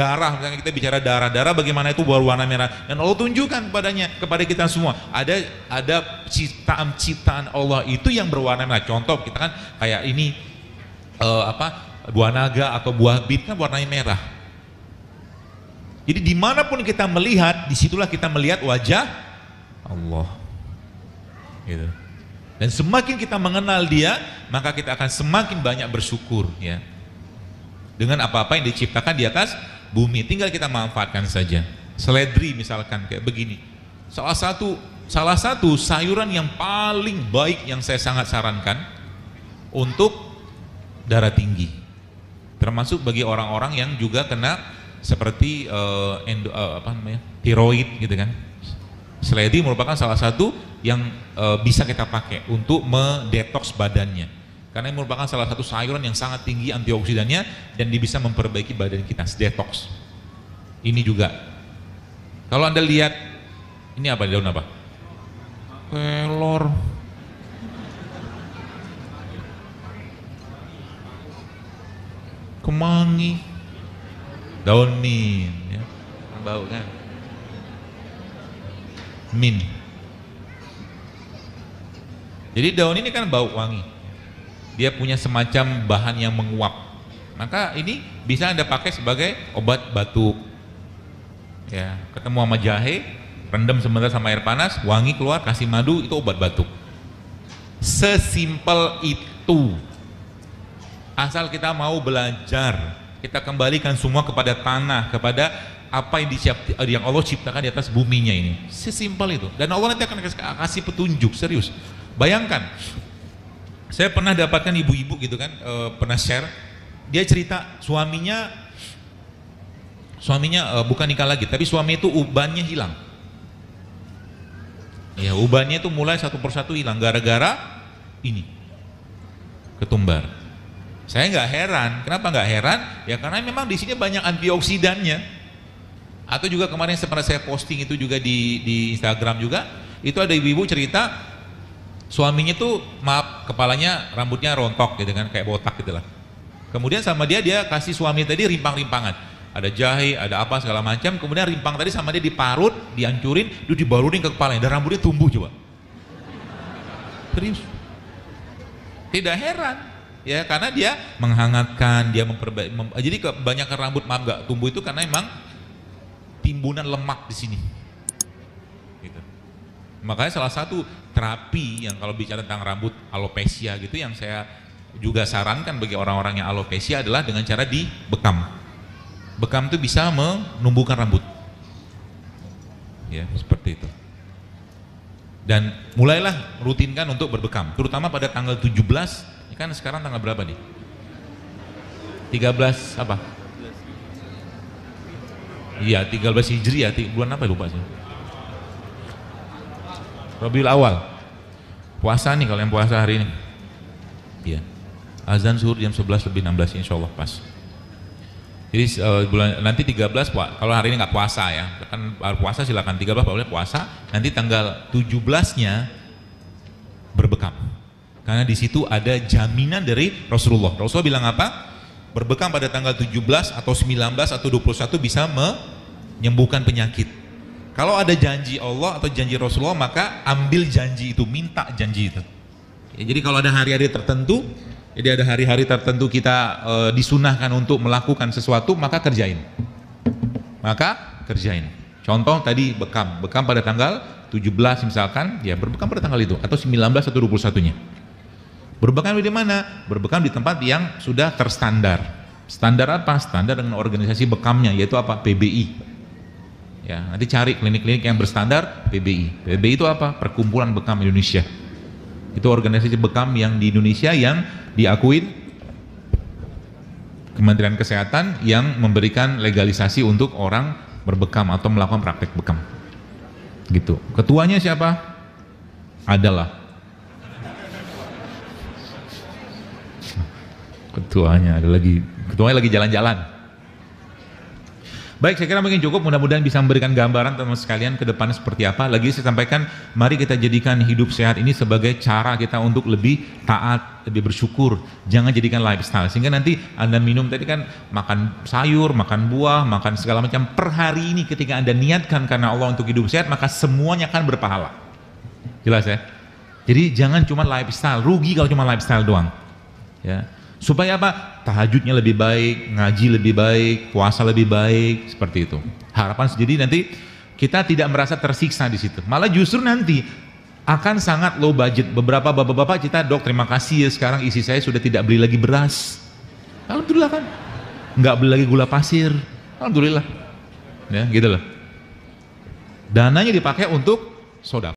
darah, misalnya kita bicara darah bagaimana itu berwarna merah, dan Allah tunjukkan kepada kita semua ada ciptaan Allah itu yang berwarna merah. Contoh kita kan kayak ini buah naga atau buah bit kan warnanya merah. Jadi dimanapun kita melihat, disitulah kita melihat wajah Allah gitu. Dan semakin kita mengenal Dia, maka kita akan semakin banyak bersyukur ya, dengan apa-apa yang diciptakan di atas bumi. Tinggal kita manfaatkan saja. Seledri misalkan kayak begini, salah satu sayuran yang paling baik yang saya sangat sarankan untuk darah tinggi, termasuk bagi orang-orang yang juga kena seperti tiroid gitu kan. Seledri merupakan salah satu yang bisa kita pakai untuk mendetoks badannya, karena ini merupakan salah satu sayuran yang sangat tinggi antioksidannya dan bisa memperbaiki badan kita, detox. Ini juga kalau Anda lihat ini apa, daun apa? Kelor. Kemangi, daun mint ya. Bau kan? Mint. Jadi daun ini kan bau wangi. Dia punya semacam bahan yang menguap. Maka ini bisa Anda pakai sebagai obat batuk. Ya, ketemu sama jahe, rendam sebentar sama air panas, wangi keluar, kasih madu, itu obat batuk. Sesimpel itu. Asal kita mau belajar, kita kembalikan semua kepada tanah, kepada apa yang Allah ciptakan di atas buminya ini. Sesimpel itu. Dan Allah nanti akan kasih petunjuk, serius. Bayangkan, saya pernah dapatkan ibu-ibu gitu kan, pernah share, dia cerita suaminya bukan nikah lagi, tapi suami itu ubannya hilang. Ya, ubannya itu mulai satu persatu hilang gara-gara ini ketumbar. Saya nggak heran, kenapa nggak heran? Ya karena memang di sini banyak antioksidannya. Atau juga kemarin pernah saya posting itu juga di Instagram juga, itu ada ibu-ibu cerita suaminya tuh kepalanya rambutnya rontok gitu kan, kayak botak gitu lah. Kemudian sama dia kasih suami tadi rimpang-rimpangan, ada jahe, ada apa segala macam. Kemudian rimpang tadi sama dia diparut, dihancurin, itu dibarurin ke kepalanya dan rambutnya tumbuh coba. Serius. Tidak heran ya, karena dia menghangatkan, dia memperbaiki. Jadi kebanyakan rambut nggak tumbuh itu karena memang timbunan lemak di sini. Gitu. Makanya salah satu terapi yang kalau bicara tentang rambut alopecia gitu, yang saya juga sarankan bagi orang-orang yang alopecia adalah dengan cara dibekam. Bekam itu bisa menumbuhkan rambut. Ya, seperti itu. Dan mulailah rutinkan untuk berbekam, terutama pada tanggal 17, kan sekarang tanggal berapa nih? 13 apa? Iya, 13 Hijriah, bulan apa lupa sih. Rabiul Awal. Puasa nih kalau yang puasa hari ini. Iya. Azan zuhur jam 11 lebih 16 insyaallah pas. Jadi nanti 13 kalau hari ini nggak puasa ya. Kan puasa silakan 13 boleh puasa. Nanti tanggal 17-nya berbekam. Karena di situ ada jaminan dari Rasulullah. Rasulullah bilang apa? Berbekam pada tanggal 17 atau 19 atau 21 bisa menyembuhkan penyakit. Kalau ada janji Allah atau janji Rasulullah, maka ambil janji itu, minta janji itu. Ya, jadi kalau ada hari-hari tertentu, kita disunahkan untuk melakukan sesuatu, maka kerjain. Contoh tadi bekam pada tanggal 17 misalkan, ya berbekam pada tanggal itu, atau 19 atau 21-nya. Berbekam di mana? Berbekam di tempat yang sudah terstandar. Standar apa? Standar dengan organisasi bekamnya, yaitu apa? PBI. Ya, nanti cari klinik-klinik yang berstandar PBI. PBI itu apa? Perkumpulan Bekam Indonesia. Itu organisasi bekam yang di Indonesia yang diakuin Kementerian Kesehatan, yang memberikan legalisasi untuk orang berbekam atau melakukan praktek bekam. Gitu. Ketuanya siapa? Adalah ketuanya lagi jalan-jalan. Baik, saya kira mungkin cukup, mudah-mudahan bisa memberikan gambaran teman-teman sekalian ke depannya seperti apa. Lagi saya sampaikan, mari kita jadikan hidup sehat ini sebagai cara kita untuk lebih taat, lebih bersyukur. Jangan jadikan lifestyle, sehingga nanti Anda minum tadi kan, makan sayur, makan buah, makan segala macam. Per hari ini ketika Anda niatkan karena Allah untuk hidup sehat, maka semuanya akan berpahala. Jelas ya? Jadi jangan cuma lifestyle, rugi kalau cuma lifestyle doang. Ya. Supaya apa? Tahajudnya lebih baik, ngaji lebih baik, puasa lebih baik, seperti itu. Harapan sendiri nanti kita tidak merasa tersiksa di situ. Malah justru nanti akan sangat low budget. Beberapa bapak-bapak kita, dok terima kasih ya sekarang isi saya sudah tidak beli lagi beras. Alhamdulillah kan, nggak beli lagi gula pasir. Alhamdulillah. Ya gitu loh. Dananya dipakai untuk sedekah.